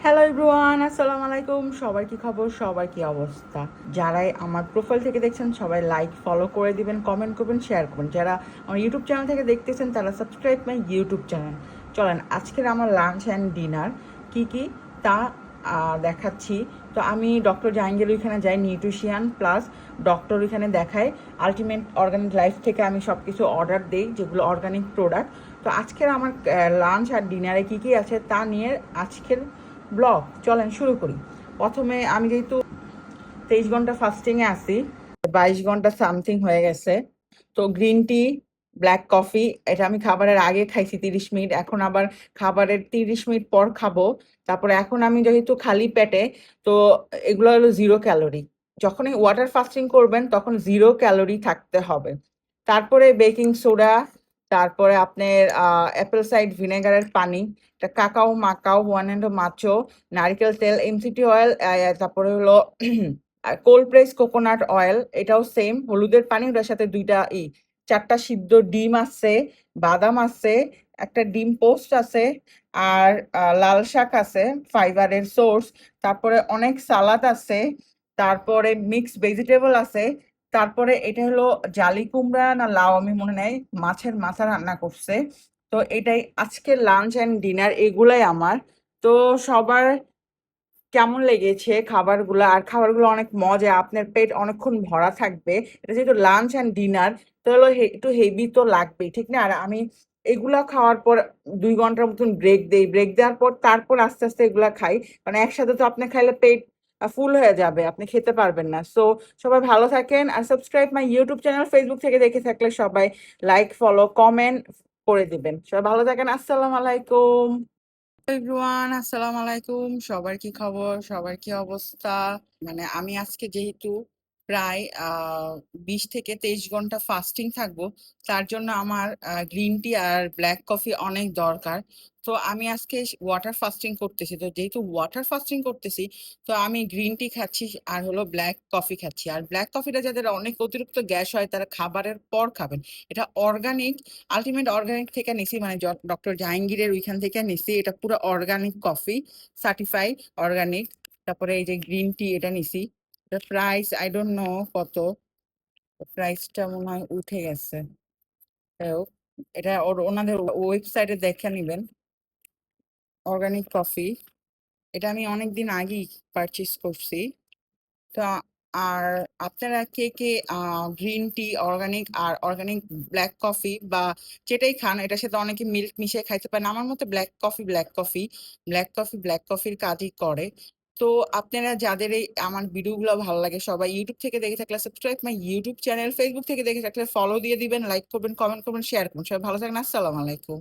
Hello everyone, আসসালামু আলাইকুম। সবার কি খবর, সবার কি অবস্থা? যারাই আমার প্রোফাইল থেকে দেখছেন সবাই লাইক ফলো করে দিবেন, কমেন্ট করবেন, শেয়ার করবেন। যারা আমার ইউটিউব চ্যানেল থেকে দেখতেছেন তারা সাবস্ক্রাইব মাই ইউটিউব চ্যানেল। চলেন আজকের আমার লাঞ্চ অ্যান্ড ডিনার কি কি তা দেখাচ্ছি। তো আমি ডক্টর জাহাঙ্গীর ওইখানে যাই, নিউট্রিশিয়ান প্লাস ডক্টর ওইখানে দেখাই। আলটিমেট অর্গানিক লাইফ থেকে আমি সব কিছু অর্ডার দিই যেগুলো অর্গানিক প্রোডাক্ট। তো আজকের আমার লাঞ্চ আর ডিনারে কি কি আছে তা নিয়ে আজকের ব্লগ চলেন শুরু করি। প্রথমে আমি যেহেতু 23 ঘন্টা ফাস্টিংয়ে আছি, 22 ঘন্টা সামথিং হয়ে গেছে। তো গ্রিন টি, ব্ল্যাক কফি এটা আমি খাবারের আগে খাইছি 30 মিনিট, এখন আবার খাবারের 30 মিনিট পর খাবো। তারপরে এখন আমি যেহেতু খালি পেটে, তো এগুলো হলো 0 ক্যালোরি। যখনই ওয়াটার ফাস্টিং করবেন তখন 0 ক্যালোরি থাকতে হবে। তারপরে বেকিং সোডা, তারপরে আপনার অ্যাপেল সাইড ভিনেগারের পানি, এটা কাকাও মাকাও ওয়ান অ্যান্ড মাচো, নারকেল তেল, এমসিটি অয়েল, তারপরে হলো আর কোল্ড প্রেস কোকোনাট অয়েল, এটাও সেম হলুদের পানি, ওটার সাথে চারটা সিদ্ধ ডিম আছে, বাদাম আছে, একটা ডিম পোস্ট আছে, আর লাল শাক আছে, ফাইবারের সোর্স। তারপরে অনেক সালাদ আছে, তারপরে মিক্স ভেজিটেবল আছে। তারপরে এটা হলো জালি কুমড়া না লাউ আমি মনে নাই, মাছের মাথা রান্না করছে। তো এটাই আজকে লাঞ্চ অ্যান্ড ডিনার, এগুলাই আমার। তো সবার কেমন লেগেছে খাবারগুলো? আর খাবারগুলো অনেক মজা, আপনার পেট অনেকক্ষণ ভরা থাকবে। এটা যেহেতু লাঞ্চ অ্যান্ড ডিনার, তো হলো একটু হেভি তো লাগবেই, ঠিক না? আর আমি এগুলা খাওয়ার পর 2 ঘন্টার মতন ব্রেক দেই, ব্রেক দেওয়ার পর তারপর আস্তে আস্তে এগুলা খাই। মানে একসাথে তো আপনি খাইলে পেট ফুল হয়ে যাবে, আপনি খেতে পারবেন না। সো সবাই ভালো থাকেন আর subscribe my YouTube channel. Facebook থেকে দেখে থাকলে সবাই লাইক ফলো কমেন্ট করে দিবেন। সবাই ভালো থাকেন, আসসালামু আলাইকুম এভরিওয়ান, আসসালামু আলাইকুম। সবার কি খবর, সবার কি অবস্থা? মানে আমি আজকে যেহেতু প্রায় 20 থেকে 23 ঘন্টা ফাস্টিং থাকবো, তার জন্য আমার গ্রিন টি আর ব্ল্যাক কফি অনেক দরকার। তো আমি আজকে ওয়াটার ফাস্টিং করতেছি। তো যেহেতু ওয়াটার ফাস্টিং করতেছি, তো আমি গ্রিন টি খাচ্ছি আর হলো ব্ল্যাক কফি খাচ্ছি। আর ব্ল্যাক কফিটা যাদের অনেক অতিরিক্ত গ্যাস হয় তারা খাবারের পর খাবেন। এটা অর্গানিক, আলটিমেট অর্গানিক থেকে নিছি, মানে ডক্টর জাহাঙ্গীরের ওইখান থেকে নিছি। এটা পুরো অর্গানিক কফি, সার্টিফাইড অর্গানিক। তারপরে এই যে গ্রিন টি এটা নিছি, এটা প্রাইস আই ডোন্ট নো কত, প্রাইসটা মনে হয় উঠে গেছে। যাই হোক, এটা ওনাদের ওয়েবসাইটে দেখে নিবেন। অর্গানিক কফি, এটা আমি অনেকদিন আগেই পারচেস করছি। তো আর আপনারা কে কে গ্রিন টি অর্গানিক আর অর্গানিক ব্ল্যাক কফি বা যেটাই খান এটার সাথে অনেকে মিল্ক মিশিয়ে খাইতে পারেন? আমার মতে black coffee black coffee, black coffee black কফির কাজই করে। তো আপনারা যাদের এই আমার ভিডিওগুলো ভালো লাগে সবাই ইউটিউব থেকে দেখে থাকলে subscribe my YouTube channel, Facebook থেকে দেখে থাকলে ফলো দিয়ে দিবেন, লাইক করবেন, কমেন্ট করবেন, শেয়ার করবেন। সবাই ভালো থাকেন, আসসালামু আলাইকুম।